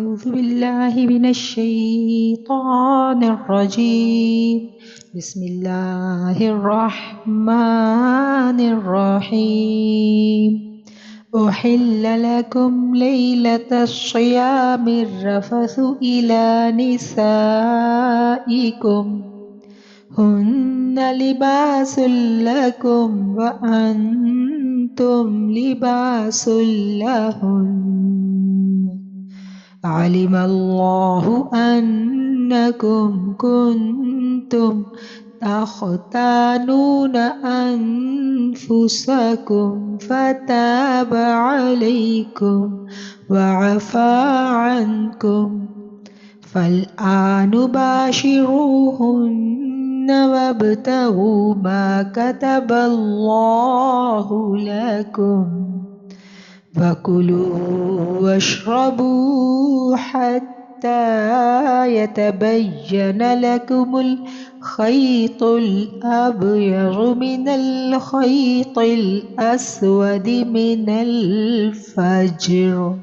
أعوذ بالله من الشيطان الرجيم بسم الله الرحمن الرحيم أحل لكم ليلة الصيام الرفث إلى نسائكم هن لباس لكم وأنتم لباس لهن علم الله أنكم كنتم تختانون أنفسكم فتاب عليكم وعفى عنكم فالآن باشروهن وابتغوا ما كتب الله لكم وكلوا واشربوا حتى يتبين لكم الخيط الأبيض من الخيط الأسود من الفجر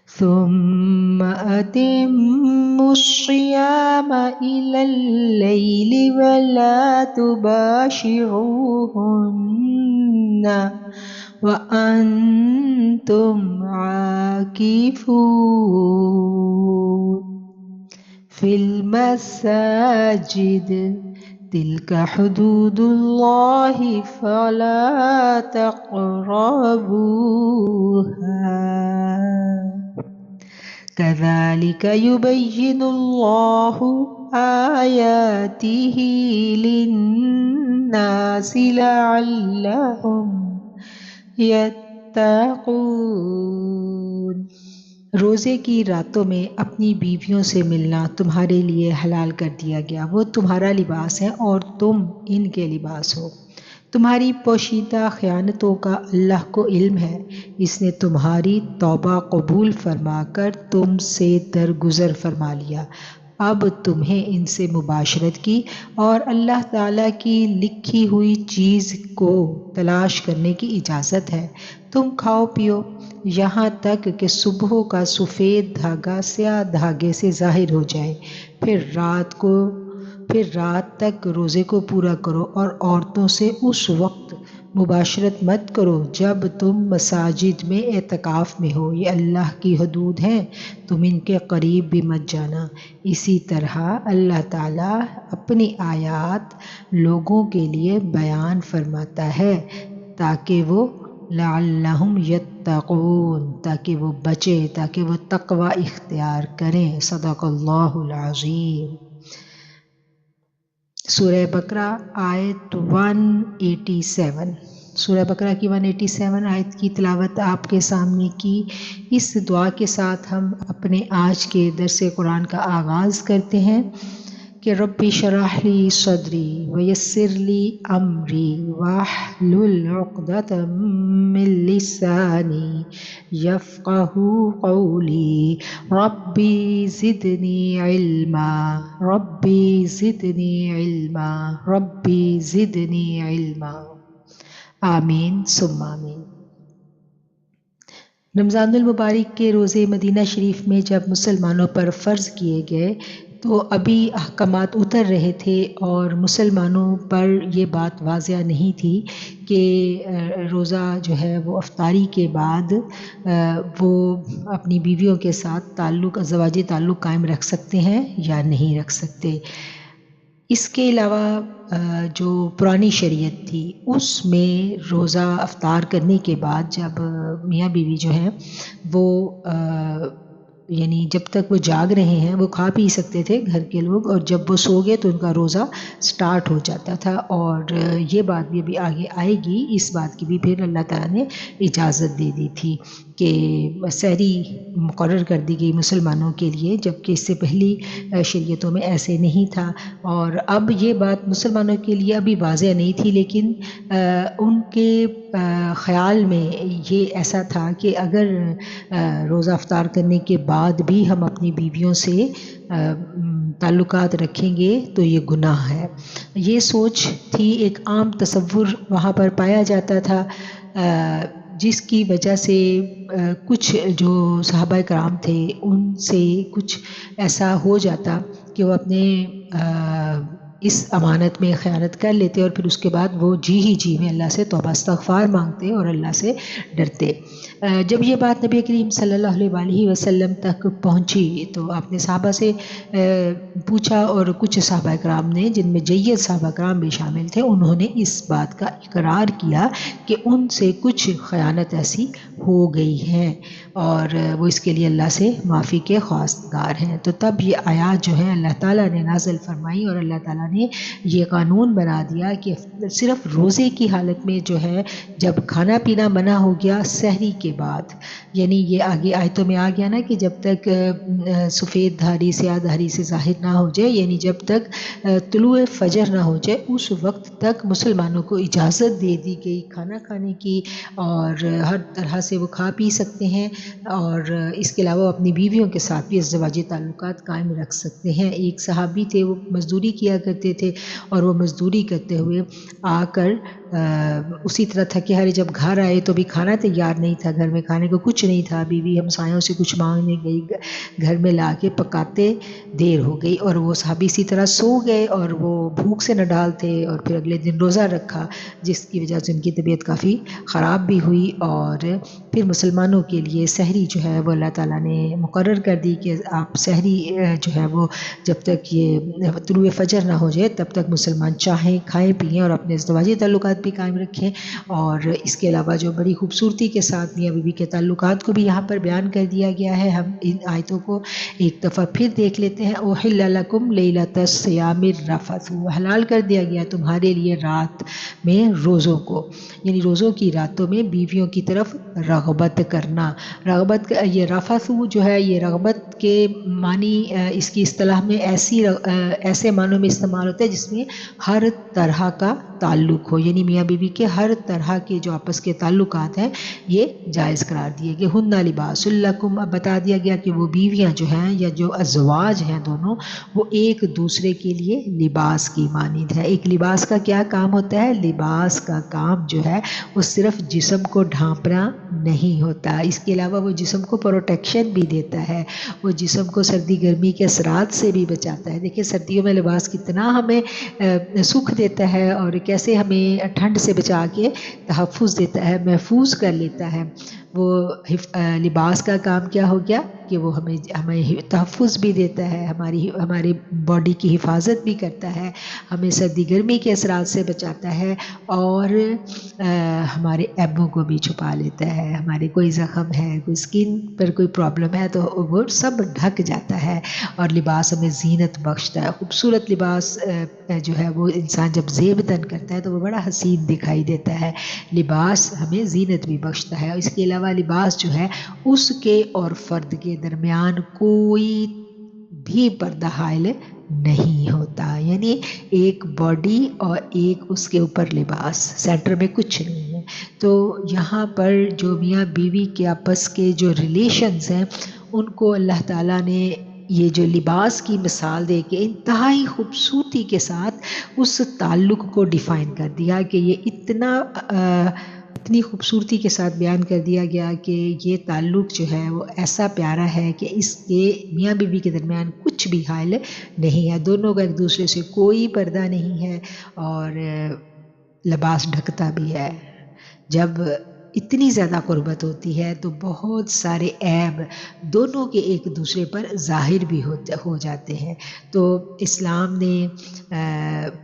ثم أتموا الصيام إلى الليل ولا تباشروهن وأنتم عاكفون في المساجد تلك حدود الله فلا تقربوها كذلك يبين الله آياته للناس لعلهم يتقون۔ روزے کی راتوں میں اپنی بیویوں سے ملنا تمہارے لیے حلال کر دیا گیا، وہ تمہارا لباس ہے اور تم ان کے لباس ہو۔ تمہاری پوشیدہ خیانتوں کا اللہ کو علم ہے، اس نے تمہاری توبہ قبول فرما کر تم سے درگزر فرما لیا، اب تمہیں ان سے مباشرت کی اور اللہ تعالیٰ کی لکھی ہوئی چیز کو تلاش کرنے کی اجازت ہے۔ تم کھاؤ پیو یہاں تک کہ صبح کا سفید دھاگا سیاہ دھاگے سے ظاہر ہو جائے، پھر رات تک روزے کو پورا کرو اور عورتوں سے اس وقت مباشرت مت کرو جب تم مساجد میں اعتکاف میں ہو، یہ اللہ کی حدود ہیں، تم ان کے قریب بھی مت جانا۔ اسی طرح اللہ تعالیٰ اپنی آیات لوگوں کے لیے بیان فرماتا ہے تاکہ وہ لعلہم یتقون، تاکہ وہ بچے، تاکہ وہ تقوی اختیار کریں۔ صدق اللہ العظیم۔ سورہ بقرہ آیت 187۔ سورہ بقرہ کی 187 آیت کی تلاوت آپ کے سامنے کی۔ اس دعا کے ساتھ ہم اپنے آج کے درس قرآن کا آغاز کرتے ہیں کہ رب اشرح لی صدری ویسر لی امری واحلل عقدۃ من لسانی یفقہوا قولی ربی زدنی علما ربی زدنی علما ربی زدنی علما آمین ثم آمین۔ رمضان المبارک کے روزے مدینہ شریف میں جب مسلمانوں پر فرض کیے گئے تو ابھی احکامات اتر رہے تھے اور مسلمانوں پر یہ بات واضح نہیں تھی کہ روزہ جو ہے وہ افطاری کے بعد وہ اپنی بیویوں کے ساتھ ازدواجی تعلق قائم رکھ سکتے ہیں یا نہیں رکھ سکتے۔ اس کے علاوہ جو پرانی شریعت تھی اس میں روزہ افطار کرنے کے بعد جب میاں بیوی جو ہیں وہ یعنی جب تک وہ جاگ رہے ہیں وہ کھا پی سکتے تھے گھر کے لوگ، اور جب وہ سو گئے تو ان کا روزہ سٹارٹ ہو جاتا تھا، اور یہ بات بھی ابھی آگے آئے گی، اس بات کی بھی پھر اللہ تعالیٰ نے اجازت دے دی تھی کہ سحری مقرر کر دی گئی مسلمانوں کے لیے، جبکہ اس سے پہلی شریعتوں میں ایسے نہیں تھا۔ اور اب یہ بات مسلمانوں کے لیے ابھی واضح نہیں تھی، لیکن ان کے خیال میں یہ ایسا تھا کہ اگر روزہ افطار کرنے کے بعد بھی ہم اپنی بیویوں سے تعلقات رکھیں گے تو یہ گناہ ہے۔ یہ سوچ تھی، ایک عام تصور وہاں پر پایا جاتا تھا، جس کی وجہ سے کچھ جو صحابہ کرام تھے ان سے کچھ ایسا ہو جاتا کہ وہ اپنے اس امانت میں خیانت کر لیتے اور پھر اس کے بعد وہ جی میں اللہ سے توبہ استغفار مانگتے اور اللہ سے ڈرتے۔ جب یہ بات نبی کریم صلی اللہ علیہ وآلہ وسلم تک پہنچی تو آپ نے صحابہ سے پوچھا، اور کچھ صحابہ کرام نے، جن میں جید صحابہ کرام بھی شامل تھے، انہوں نے اس بات کا اقرار کیا کہ ان سے کچھ خیانت ایسی ہو گئی ہے اور وہ اس کے لیے اللہ سے معافی کے خواستگار ہیں۔ تو تب یہ آیات جو ہیں اللہ تعالیٰ نے نازل فرمائی اور اللہ تعالیٰ نے یہ قانون بنا دیا کہ صرف روزے کی حالت میں جو ہے، جب کھانا پینا منع ہو گیا سحری کے بعد، یعنی یہ آگے آیتوں میں آ گیا نا کہ جب تک سفید دھاری سیاہ دھاری سے ظاہر نہ ہو جائے، یعنی جب تک طلوع فجر نہ ہو جائے، اس وقت تک مسلمانوں کو اجازت دے دی گئی کھانا کھانے کی، اور ہر طرح سے وہ کھا پی سکتے ہیں، اور اس کے علاوہ اپنی بیویوں کے ساتھ بھی ازدواجی تعلقات قائم رکھ سکتے ہیں۔ ایک صحابی تھے، وہ مزدوری کیا کرتے تھے، اور وہ مزدوری کرتے ہوئے آ کر اسی طرح تھکے ہارے جب گھر آئے تو بھی کھانا تیار نہیں تھا، گھر میں کھانے کو کچھ نہیں تھا، بیوی ہمسایوں سے کچھ مانگنے گئی، گھر میں لا کے پکاتے دیر ہو گئی، اور وہ صحابی اسی طرح سو گئے اور وہ بھوک سے نڈال تھے، اور پھر اگلے دن روزہ رکھا، جس کی وجہ سے ان کی طبیعت کافی خراب بھی ہوئی، اور پھر مسلمانوں کے لیے سحری جو ہے وہ اللہ تعالیٰ نے مقرر کر دی کہ آپ سحری جو ہے وہ جب تک یہ طلوع فجر نہ ہو جائے تب تک مسلمان چاہیں کھائیں پئیں اور اپنے ازدواجی تعلقات بھی قائم رکھیں۔ اور اس کے علاوہ جو بڑی خوبصورتی کے ساتھ میاں بیوی کے تعلقات کو بھی یہاں پر بیان کر دیا گیا ہے۔ ہم ان آیتوں کو ایک دفعہ پھر دیکھ لیتے ہیں۔ احل لکم لیلۃ الصیام الرفث، حلال کر دیا گیا تمہارے لیے رات میں روزوں کو، یعنی روزوں کی راتوں میں بیویوں کی طرف رغبت کرنا۔ رغبت یہ رفث جو ہے، یہ رغبت کے معنی اس کی اصطلاح میں ایسے معنوں میں استعمال ہوتا ہے جس میں ہر طرح کا تعلق ہو، یعنی میاں بیوی کے ہر طرح کے جو آپس کے تعلقات ہیں یہ جائز قرار دیے گئے۔ ہن لباس لکم، اب بتا دیا گیا کہ وہ بیویاں جو ہیں یا جو ازواج ہیں دونوں، وہ ایک دوسرے کے لیے لباس کی مانند ہے۔ ایک لباس کا کیا کام ہوتا ہے؟ لباس کا کام جو ہے وہ صرف جسم کو ڈھانپنا نہیں ہوتا، اس کے علاوہ وہ جسم کو پروٹیکشن بھی دیتا ہے، وہ جسم کو سردی گرمی کے اثرات سے بھی بچاتا ہے۔ دیکھیں سردیوں میں لباس کتنا ہمیں سکھ دیتا ہے اور کیسے ہمیں ٹھنڈ سے بچا کے تحفظ دیتا ہے، محفوظ کر لیتا ہے۔ وہ لباس کا کام کیا ہو گیا کہ وہ ہمیں تحفظ بھی دیتا ہے، ہماری باڈی کی حفاظت بھی کرتا ہے، ہمیں سردی گرمی کے اثرات سے بچاتا ہے، اور ہمارے عیبوں کو بھی چھپا لیتا ہے۔ ہمارے کوئی زخم ہے، کوئی اسکن پر کوئی پرابلم ہے تو وہ سب ڈھک جاتا ہے، اور لباس ہمیں زینت بخشتا ہے۔ خوبصورت لباس جو ہے وہ انسان جب زیب تن کرتا ہے تو وہ بڑا حسین دکھائی دیتا ہے۔ لباس ہمیں زینت بھی بخشتا ہے، اور اس کے علاوہ لباس جو ہے اس کے اور فرد کے درمیان کوئی بھی پردہ حائل نہیں ہوتا، یعنی ایک باڈی اور ایک اس کے اوپر لباس، سینٹر میں کچھ نہیں ہے۔ تو یہاں پر جو میاں بیوی کے آپس کے جو ریلیشنز ہیں ان کو اللہ تعالیٰ نے یہ جو لباس کی مثال دے کے انتہائی خوبصورتی کے ساتھ اس تعلق کو ڈیفائن کر دیا کہ یہ اتنی خوبصورتی کے ساتھ بیان کر دیا گیا کہ یہ تعلق جو ہے وہ ایسا پیارا ہے کہ اس کے میاں بیوی کے درمیان کچھ بھی حائل نہیں ہے، دونوں کا ایک دوسرے سے کوئی پردہ نہیں ہے، اور لباس ڈھکتا بھی ہے۔ جب اتنی زیادہ قربت ہوتی ہے تو بہت سارے عیب دونوں کے ایک دوسرے پر ظاہر بھی ہو جاتے ہیں۔ تو اسلام نے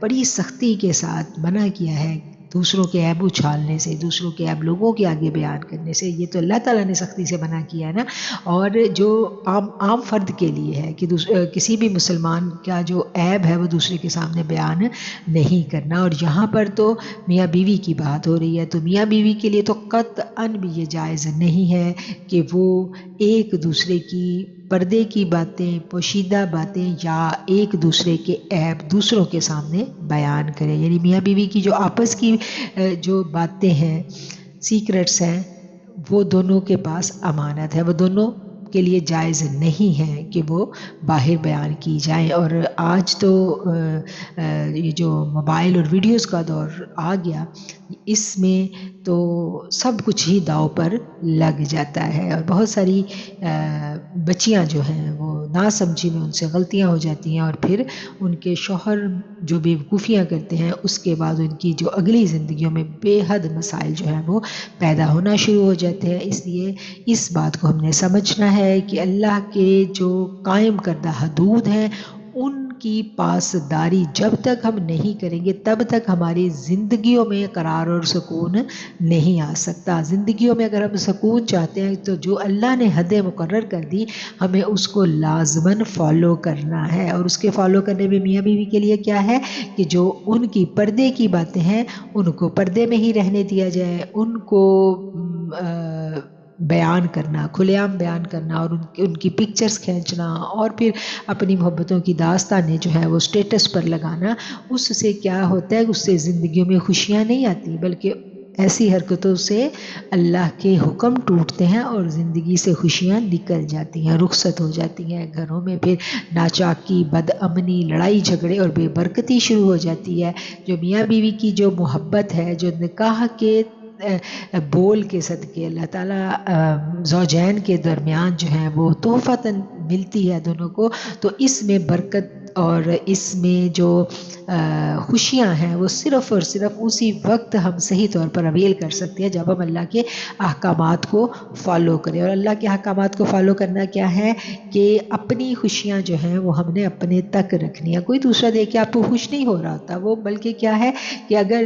بڑی سختی کے ساتھ منع کیا ہے دوسروں کے عیب اچھالنے سے، دوسروں کے عیب لوگوں کے آگے بیان کرنے سے، یہ تو اللہ تعالیٰ نے سختی سے منع کیا ہے نا۔ اور جو عام فرد کے لیے ہے کہ کسی بھی مسلمان کا جو عیب ہے وہ دوسرے کے سامنے بیان نہیں کرنا، اور یہاں پر تو میاں بیوی کی بات ہو رہی ہے، تو میاں بیوی کے لیے تو قطعاً بھی یہ جائز نہیں ہے کہ وہ ایک دوسرے کی پردے کی باتیں، پوشیدہ باتیں یا ایک دوسرے کے عیب دوسروں کے سامنے بیان کریں۔ یعنی میاں بیوی کی جو آپس کی جو باتیں ہیں، سیکرٹس ہیں، وہ دونوں کے پاس امانت ہے، وہ دونوں کے لیے جائز نہیں ہے کہ وہ باہر بیان کی جائیں. اور آج تو یہ جو موبائل اور ویڈیوز کا دور آ گیا، اس میں تو سب کچھ ہی داؤ پر لگ جاتا ہے، اور بہت ساری بچیاں جو ہیں وہ نا سمجھی میں ان سے غلطیاں ہو جاتی ہیں، اور پھر ان کے شوہر جو بیوقوفیاں کرتے ہیں اس کے بعد ان کی جو اگلی زندگیوں میں بے حد مسائل جو ہیں وہ پیدا ہونا شروع ہو جاتے ہیں. اس لیے اس بات کو ہم نے سمجھنا ہے کہ اللہ کے جو قائم کردہ حدود ہیں ان کی پاسداری جب تک ہم نہیں کریں گے تب تک ہماری زندگیوں میں قرار اور سکون نہیں آ سکتا. زندگیوں میں اگر ہم سکون چاہتے ہیں تو جو اللہ نے حدیں مقرر کر دی ہمیں اس کو لازماً فالو کرنا ہے. اور اس کے فالو کرنے میں میاں بیوی کے لیے کیا ہے کہ جو ان کی پردے کی باتیں ہیں ان کو پردے میں ہی رہنے دیا جائے، ان کو بیان کرنا، کھلے عام بیان کرنا، اور ان کی پکچرز کھینچنا اور پھر اپنی محبتوں کی داستانیں جو ہے وہ سٹیٹس پر لگانا، اس سے کیا ہوتا ہے، اس سے زندگیوں میں خوشیاں نہیں آتی بلکہ ایسی حرکتوں سے اللہ کے حکم ٹوٹتے ہیں اور زندگی سے خوشیاں نکل جاتی ہیں، رخصت ہو جاتی ہیں. گھروں میں پھر ناچاکی، بد امنی، لڑائی جھگڑے اور بے برکتی شروع ہو جاتی ہے. جو میاں بیوی کی جو محبت ہے، جو نکاح کے بول کے صدقے اللہ تعالیٰ زوجین کے درمیان جو ہے وہ تحفتاً ملتی ہے دونوں کو، تو اس میں برکت اور اس میں جو خوشیاں ہیں وہ صرف اور صرف اسی وقت ہم صحیح طور پر اویل کر سکتے ہیں جب ہم اللہ کے احکامات کو فالو کریں. اور اللہ کے احکامات کو فالو کرنا کیا ہے کہ اپنی خوشیاں جو ہیں وہ ہم نے اپنے تک رکھنی ہے. کوئی دوسرا دیکھ کے آپ کو خوش نہیں ہو رہا ہوتا، وہ بلکہ کیا ہے کہ اگر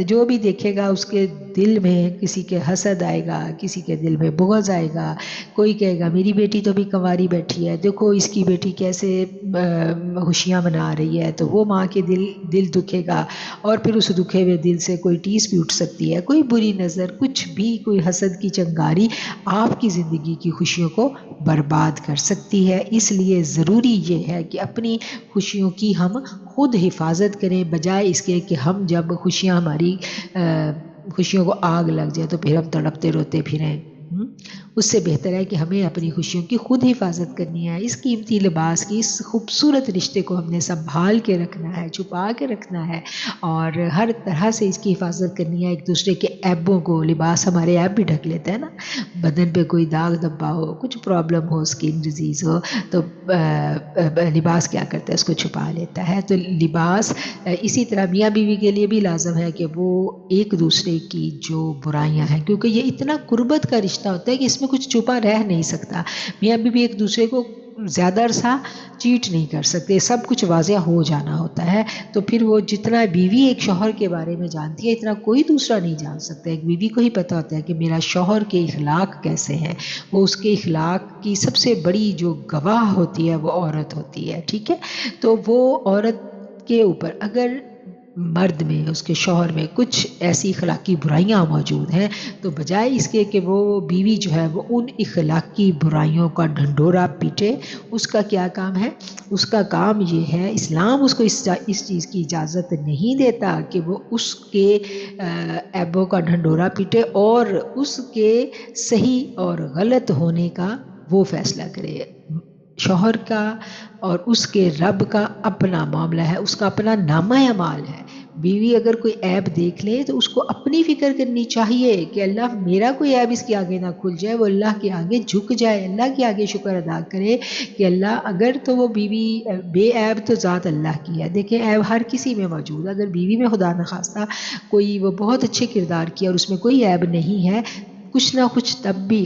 جو بھی دیکھے گا اس کے دل میں کسی کے حسد آئے گا، کسی کے دل میں بغض آئے گا، کوئی کہے گا میری بیٹی تو بھی کنواری بیٹھی ہے، دیکھو اس کی بیٹی کیسے خوشیاں منا رہی ہے، تو وہ ماں کے دل دکھے گا، اور پھر اس دکھے ہوئے دل سے کوئی ٹیس بھی اٹھ سکتی ہے، کوئی بری نظر، کچھ بھی، کوئی حسد کی چنگاری آپ کی زندگی کی خوشیوں کو برباد کر سکتی ہے. اس لیے ضروری یہ ہے کہ اپنی خوشیوں کی ہم خود حفاظت کریں، بجائے اس کے کہ ہم جب خوشیاں ہماری خوشیوں کو آگ لگ جائے تو پھر ہم تڑپتے روتے پھریں. اس سے بہتر ہے کہ ہمیں اپنی خوشیوں کی خود حفاظت کرنی ہے. اس قیمتی لباس کی، اس خوبصورت رشتے کو ہم نے سنبھال کے رکھنا ہے، چھپا کے رکھنا ہے، اور ہر طرح سے اس کی حفاظت کرنی ہے. ایک دوسرے کے عیبوں کو، لباس ہمارے عیب بھی ڈھک لیتا ہے نا، بدن پہ کوئی داغ دھبا ہو، کچھ پرابلم ہو، اسکن ڈیزیز ہو، تو لباس کیا کرتا ہے، اس کو چھپا لیتا ہے. تو لباس اسی طرح میاں بیوی کے لیے بھی لازم ہے کہ وہ ایک دوسرے کی جو برائیاں ہیں، کیونکہ یہ اتنا قربت کا رشتہ ہوتا ہے کہ اس میں کچھ چھپا رہ نہیں سکتا. میاں بیوی ایک دوسرے کو زیادہ عرصہ چیٹ نہیں کر سکتے، سب کچھ واضح ہو جانا ہوتا ہے. تو پھر وہ جتنا بیوی ایک شوہر کے بارے میں جانتی ہے اتنا کوئی دوسرا نہیں جان سکتا. ایک بیوی کو ہی پتہ ہوتا ہے کہ میرا شوہر کے اخلاق کیسے ہیں. وہ اس کے اخلاق کی سب سے بڑی جو گواہ ہوتی ہے وہ عورت ہوتی ہے. ٹھیک ہے، تو وہ عورت کے اوپر اگر مرد میں، اس کے شوہر میں کچھ ایسی اخلاقی برائیاں موجود ہیں تو بجائے اس کے کہ وہ بیوی جو ہے وہ ان اخلاقی برائیوں کا ڈھنڈورا پیٹے، اس کا کیا کام ہے؟ اس کا کام یہ ہے، اسلام اس کو اس چیز کی اجازت نہیں دیتا کہ وہ اس کے عیبوں کا ڈھنڈورا پیٹے اور اس کے صحیح اور غلط ہونے کا وہ فیصلہ کرے. شوہر کا اور اس کے رب کا اپنا معاملہ ہے، اس کا اپنا نامہ اعمال ہے. بیوی اگر کوئی عیب دیکھ لے تو اس کو اپنی فکر کرنی چاہیے کہ اللہ میرا کوئی عیب اس کے آگے نہ کھل جائے، وہ اللہ کے آگے جھک جائے، اللہ کے آگے شکر ادا کرے کہ اللہ اگر تو وہ بیوی بے عیب تو ذات اللہ کی ہے. دیکھیں عیب ہر کسی میں موجود ہے، اگر بیوی میں خدا نخواستہ کوئی وہ بہت اچھے کردار کیا اور اس میں کوئی عیب نہیں ہے، کچھ نہ کچھ تب بھی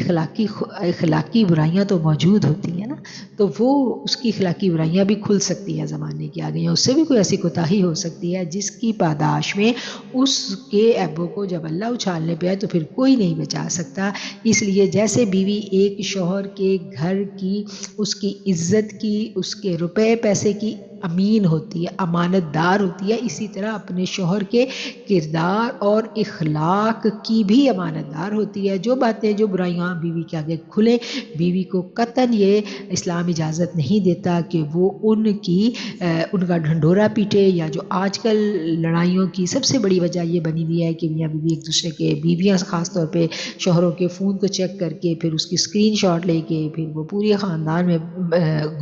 اخلاقی برائیاں تو موجود ہوتی ہیں نا، تو وہ اس کی اخلاقی برائیاں بھی کھل سکتی ہیں زمانے کے آگے، اس سے بھی کوئی ایسی کوتاہی ہو سکتی ہے جس کی پاداش میں اس کے عیبوں کو جب اللہ اچھالنے پہ آئے تو پھر کوئی نہیں بچا سکتا. اس لیے جیسے بیوی ایک شوہر کے گھر کی، اس کی عزت کی، اس کے روپے پیسے کی امین ہوتی ہے، امانت دار ہوتی ہے، اسی طرح اپنے شوہر کے کردار اور اخلاق کی بھی امانت دار ہوتی ہے۔ جو باتیں، جو برائیاں بیوی کے آگے کھلیں، بیوی کو قطعاً یہ اسلام اجازت نہیں دیتا کہ وہ ان کا ڈھنڈورا پیٹے، یا جو آج کل لڑائیوں کی سب سے بڑی وجہ یہ بنی ہوئی ہے کہ میاں بیوی ایک دوسرے کے، بیویاں خاص طور پہ شوہروں کے فون کو چیک کر کے پھر اس کی اسکرین شاٹ لے کے پھر وہ پورے خاندان میں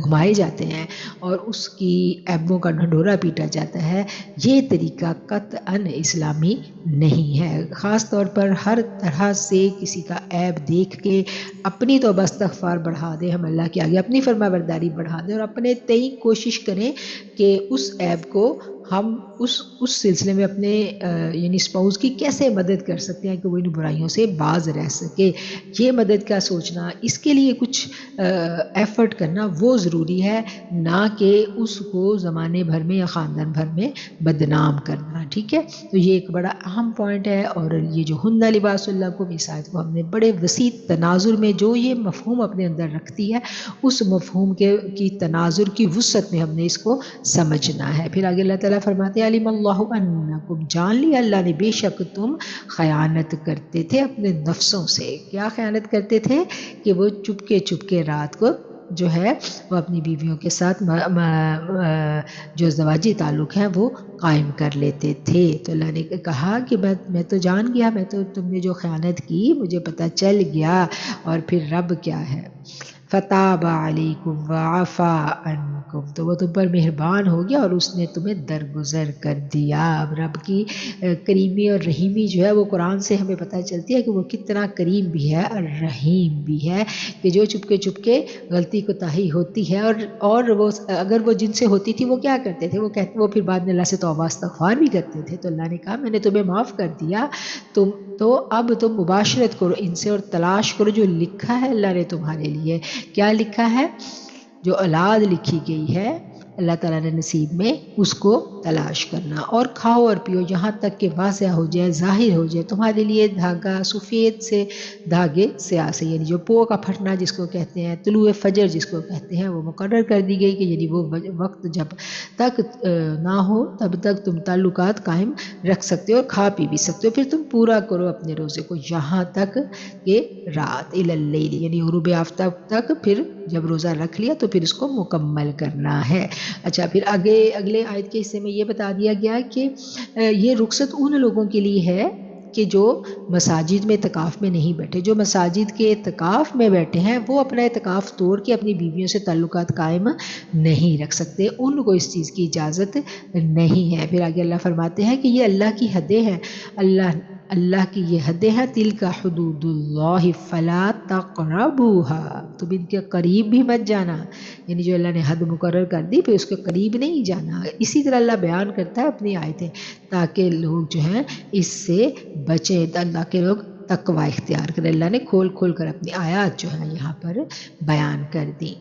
گھمائے جاتے ہیں اور اس کی ایبوں کا ڈھنڈورا پیٹا جاتا ہے۔ یہ طریقہ قطعاً اسلامی نہیں ہے۔ خاص طور پر ہر طرح سے کسی کا عیب دیکھ کے اپنی توبہ استغفار بڑھا دیں، ہم اللہ کے آگے اپنی فرما برداری بڑھا دیں اور اپنے تئیں کوشش کریں کہ اس عیب کو ہم اس سلسلے میں اپنے یعنی اسپاؤس کی کیسے مدد کر سکتے ہیں کہ وہ ان برائیوں سے باز رہ سکے۔ یہ مدد کا سوچنا، اس کے لیے کچھ ایفرٹ کرنا وہ ضروری ہے، نہ کہ اس کو زمانے بھر میں یا خاندان بھر میں بدنام کرنا، ٹھیک ہے؟ تو یہ ایک بڑا اہم پوائنٹ ہے، اور یہ جو ہن لباس لکم، اس آیت کو ہم نے بڑے وسیع تناظر میں جو یہ مفہوم اپنے اندر رکھتی ہے، اس مفہوم کی تناظر کی وسعت میں ہم نے اس کو سمجھنا ہے۔ پھر آگے اللہ تعالیٰ فرماتے ہیں علم اللہ انکم، جان لیا اللہ نے بے شک تم خیانت کرتے تھے اپنے نفسوں سے۔ کیا خیانت کرتے تھے؟ کہ وہ چپ کے رات کو جو ہے وہ اپنی بیویوں کے ساتھ جو زواجی تعلق ہیں وہ قائم کر لیتے تھے۔ تو اللہ نے کہا کہ میں تو جان گیا، میں تو تم نے جو خیانت کی مجھے پتہ چل گیا، اور پھر رب کیا ہے، فتاب علیکم وعفا عنکم، تو وہ تم پر مہربان ہو گیا اور اس نے تمہیں درگزر کر دیا۔ اب رب کی کریمی اور رحیمی جو ہے وہ قرآن سے ہمیں پتہ چلتی ہے کہ وہ کتنا کریم بھی ہے اور رحیم بھی ہے، کہ جو چپ کے غلطی کوتاہی ہوتی ہے اور وہ اگر وہ جن سے ہوتی تھی وہ کیا کرتے تھے، وہ پھر بعد میں اللہ سے توبہ استغفار بھی کرتے تھے، تو اللہ نے کہا میں نے تمہیں معاف کر دیا، تو اب تم مباشرت کرو ان سے اور تلاش کرو جو لکھا ہے اللہ نے تمہارے لیے۔ کیا لکھا ہے؟ جو اولاد لکھی گئی ہے اللہ تعالیٰ نے نصیب میں، اس کو تلاش کرنا، اور کھاؤ اور پیو یہاں تک کہ واضح ہو جائے، ظاہر ہو جائے تمہارے لیے دھاگا سفید سے دھاگے سیاہ سے، یعنی جو پو کا پھٹنا جس کو کہتے ہیں، طلوع فجر جس کو کہتے ہیں، وہ مقرر کر دی گئی کہ یعنی وہ وقت جب تک نہ ہو تب تک تم تعلقات قائم رکھ سکتے ہو اور کھا پی بھی سکتے ہو، پھر تم پورا کرو اپنے روزے کو یہاں تک کہ رات الی اللیل، یعنی غروب آفتاب تک، پھر جب روزہ رکھ لیا تو پھر اس کو مکمل کرنا ہے۔ اچھا، پھر اگلے آیت کے حصے میں یہ بتا دیا گیا کہ یہ رخصت ان لوگوں کے لیے ہے کہ جو مساجد میں اعتکاف میں نہیں بیٹھے۔ جو مساجد کے اعتکاف میں بیٹھے ہیں وہ اپنا اعتکاف توڑ کے اپنی بیویوں سے تعلقات قائم نہیں رکھ سکتے، ان کو اس چیز کی اجازت نہیں ہے۔ پھر آگے اللہ فرماتے ہیں کہ یہ اللہ کی حدیں ہیں، اللہ کی یہ حدیں ہیں، تلک حدود اللہ فلا تقربوها، تم ان کے قریب بھی مت جانا، یعنی جو اللہ نے حد مقرر کر دی پھر اس کے قریب نہیں جانا۔ اسی طرح اللہ بیان کرتا ہے اپنی آیتیں تاکہ لوگ جو ہیں اس سے بچیں، اللہ کے لوگ تقوی اختیار کریں۔ اللہ نے کھول کر اپنی آیات جو ہیں یہاں پر بیان کر دی۔